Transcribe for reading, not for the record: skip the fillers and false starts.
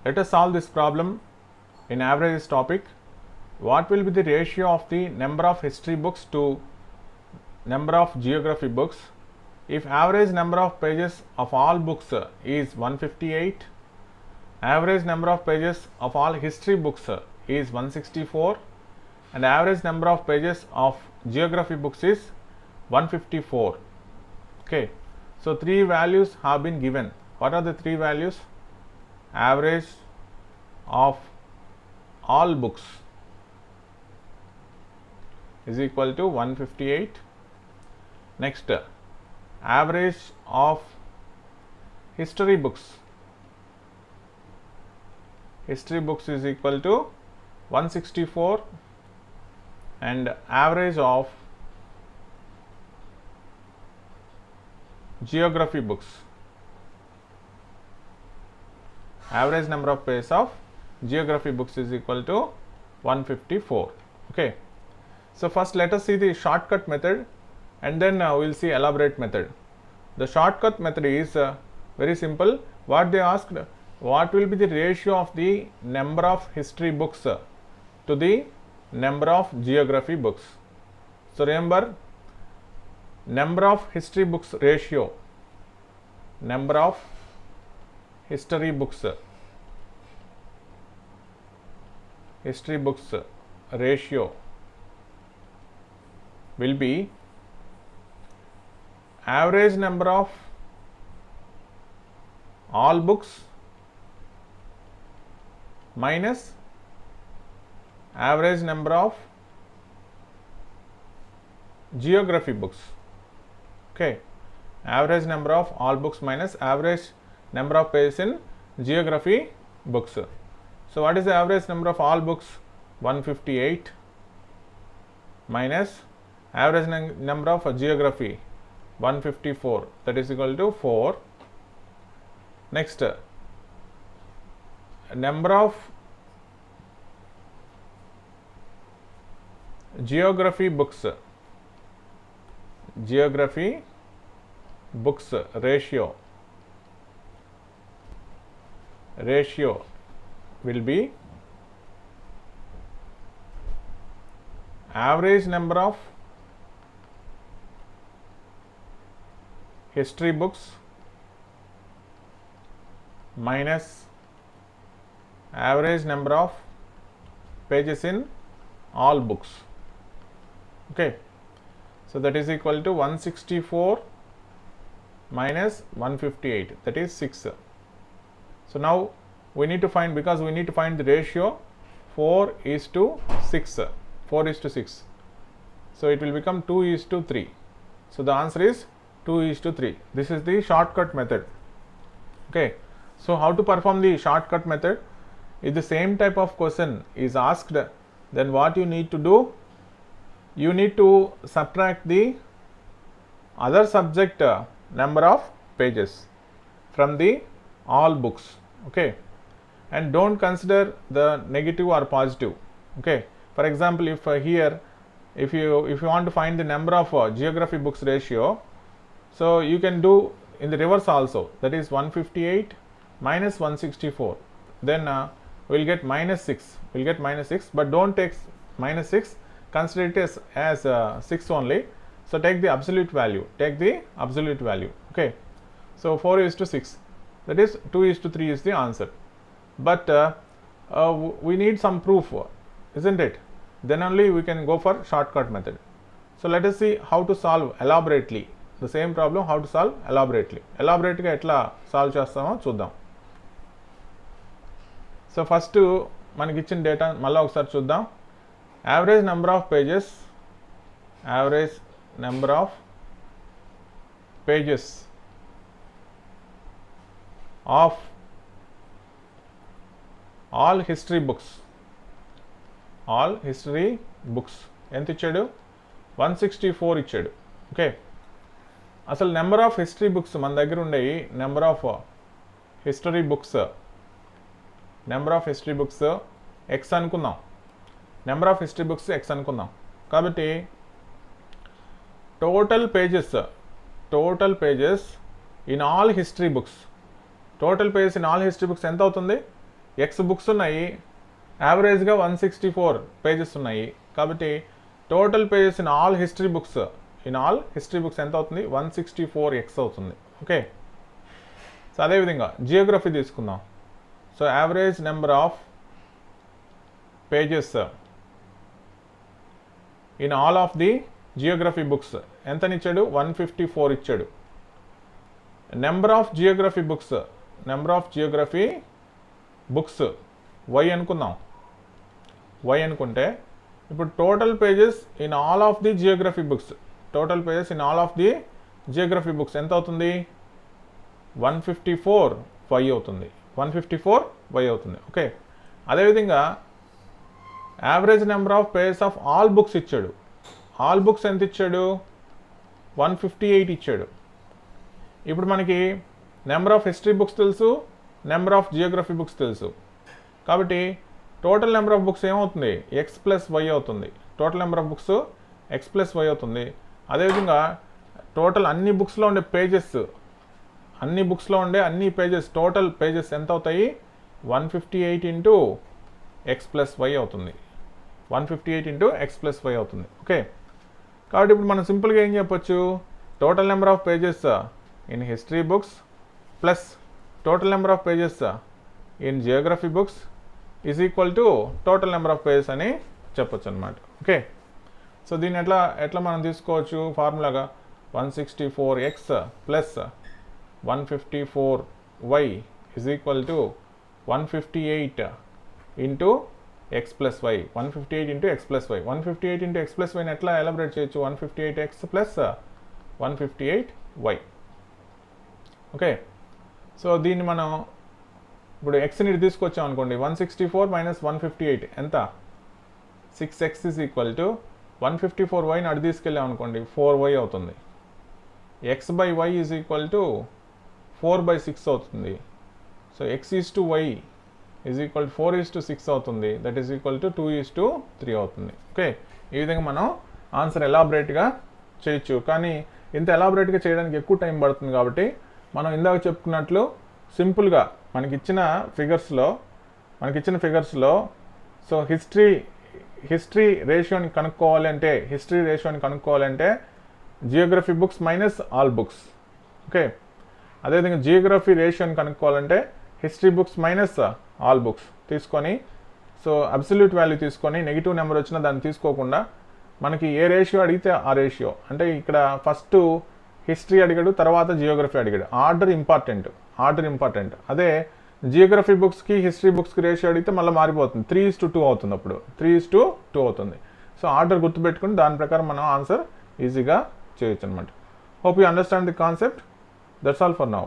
Let us solve this problem in averages topic. What will be the ratio of the number of history books to number of geography books if average number of pages of all books is 158, average number of pages of all history books is 164, and average number of pages of geography books is 154. Okay, so three values have been given. What are the three values? Average of all books is equal to 158. Next, average of history books is equal to 164, and average of geography books, average number of pages of geography books is equal to 154. Okay, so first let us see the shortcut method, and then we will see elaborate method. The shortcut method is very simple. What they asked, what will be the ratio of the number of history books to the number of geography books? So remember, number of history books ratio, number of history books ratio will be average number of all books minus average number of geography books. Okay, average number of all books minus average number of pages in geography books. So what is the average number of all books? 158 minus average number of geography 154, that is equal to 4. Next, number of geography books ratio will be average number of history books minus average number of pages in all books. Okay, so that is equal to 164 minus 158, that is 6. So now we need to find, because we need to find the ratio 4:6, 4:6. So it will become 2:3. So the answer is 2:3. This is the shortcut method. Okay, so how to perform the shortcut method? If the same type of question is asked, then what you need to do? You need to subtract the other subject number of pages from the all books. Okay, and don't consider the negative or positive. Okay, for example, if here if you want to find the number of geography books ratio, so you can do in the reverse also, that is 158 minus 164, then we will get minus 6, but don't take minus 6, consider it as 6 only. So take the absolute value, okay. So 4:6, that is 2:3 is the answer. But we need some proof, isn't it? Then only we can go for shortcut method. So let us see how to solve elaborately the same problem, how to solve elaborately గా ఎట్లా solve చేస్తామో చూద్దాం. So first మనకి ఇచ్చిన data మళ్ళీ ఒకసారి చూద్దాం. Average number of pages of all history books ఎంత ఇచ్చాడు? 164 ఇచ్చాడు. ఓకే, అసలు నెంబర్ ఆఫ్ హిస్టరీ బుక్స్ మన దగ్గర ఉండేవి, number of history books x అనుకుందాం. Number of history books x అనుకుందాం. కాబట్టి total pages in all history books ఎంత అవుతుంది? ఎక్స్ బుక్స్ ఉన్నాయి, యావరేజ్గా 164 పేజెస్ ఉన్నాయి. కాబట్టి total pages in all history books ఎంత అవుతుంది? 164x అవుతుంది. ఓకే, సో అదేవిధంగా జియోగ్రఫీ తీసుకుందాం. So average number of pages in all of the geography books ఎంతనిచ్చాడు? 154 ఇచ్చాడు. Number of geography books y అనుకుందాం. వై అనుకుంటే ఇప్పుడు total pages in all of the geography books ఎంత అవుతుంది? 154y అవుతుంది. 154y అవుతుంది. ఓకే, అదేవిధంగా average number of pages of all books ఇచ్చాడు. ఆల్ బుక్స్ ఎంత ఇచ్చాడు? 158 ఇచ్చాడు. ఇప్పుడు మనకి నెంబర్ ఆఫ్ హిస్టరీ బుక్స్ తెలుసు, నెంబర్ ఆఫ్ జియోగ్రఫీ బుక్స్ తెలుసు. కాబట్టి టోటల్ నెంబర్ ఆఫ్ బుక్స్ ఏమవుతుంది? ఎక్స్ ప్లస్ వై అవుతుంది. Total number of books x plus y అవుతుంది. అదేవిధంగా టోటల్ అన్ని బుక్స్లో ఉండే పేజెస్ టోటల్ పేజెస్ ఎంత అవుతాయి? 158 ఇంటూ ఎక్స్ ప్లస్ వై అవుతుంది. 158 ఇంటూ ఎక్స్ ప్లస్ వై అవుతుంది. ఓకే, కాబట్టి ఇప్పుడు మనం సింపుల్గా ఏం చెప్పొచ్చు? Total number of pages in history books plus total number of pages in geography books is equal to total number of pages అని చెప్పొచ్చు అనమాట. ఓకే, సో దీన్ని ఎట్లా మనం తీసుకోవచ్చు? ఫార్ములాగా 164x plus 154y is equal to 158 into x plus y. 158 into x plus y. 158 into x plus వైని ఎట్లా ఎలాబరేట్ చేయొచ్చు? 158x plus 158y. Okay, so దీన్ని మనం ఇప్పుడు ఎక్స్ని తీసుకొచ్చాం అనుకోండి. 164 మైనస్ 158 ఎంత? 6x ఈజ్ ఈక్వల్ టు 154yని అడి తీసుకెళ్ళాం అనుకోండి, 4y అవుతుంది. x by y is equal to 4/6 అవుతుంది. So x is to y is equal to 4:6 అవుతుంది. దట్ ఈజ్ ఈక్వల్ టు 2:3 అవుతుంది. ఓకే, ఈ విధంగా మనం ఆన్సర్ ఎలాబరేట్గా చేయొచ్చు. కానీ ఇంత ఎలాబరేట్గా చేయడానికి ఎక్కువ టైం పడుతుంది. కాబట్టి మనం ఇందాక చెప్పుకున్నట్లు సింపుల్గా మనకిచ్చిన ఫిగర్స్లో సో హిస్టరీ రేషియోని కనుక్కోవాలంటే geography books minus all books. Okay, అదేవిధంగా జియోగ్రఫీ రేషియోని కనుక్కోవాలంటే history books minus all books తీసుకొని, సో అబ్సల్యూట్ వాల్యూ తీసుకొని నెగిటివ్ నెంబర్ వచ్చినా దాన్ని తీసుకోకుండా మనకి ఏ రేషియో అడిగితే ఆ రేషియో, అంటే ఇక్కడ ఫస్ట్ హిస్టరీ అడిగాడు, తర్వాత జియోగ్రఫీ అడిగాడు. Order important. అదే జియోగ్రఫీ బుక్స్కి హిస్టరీ బుక్స్కి రేషియో అడిగితే మళ్ళీ మారిపోతుంది. 3:2 అవుతుంది. అప్పుడు 3:2 అవుతుంది. సో ఆర్డర్ గుర్తుపెట్టుకుని దాని ప్రకారం మనం ఆన్సర్ ఈజీగా చేయొచ్చు అనమాట. Hope you understand the concept. That's all for now.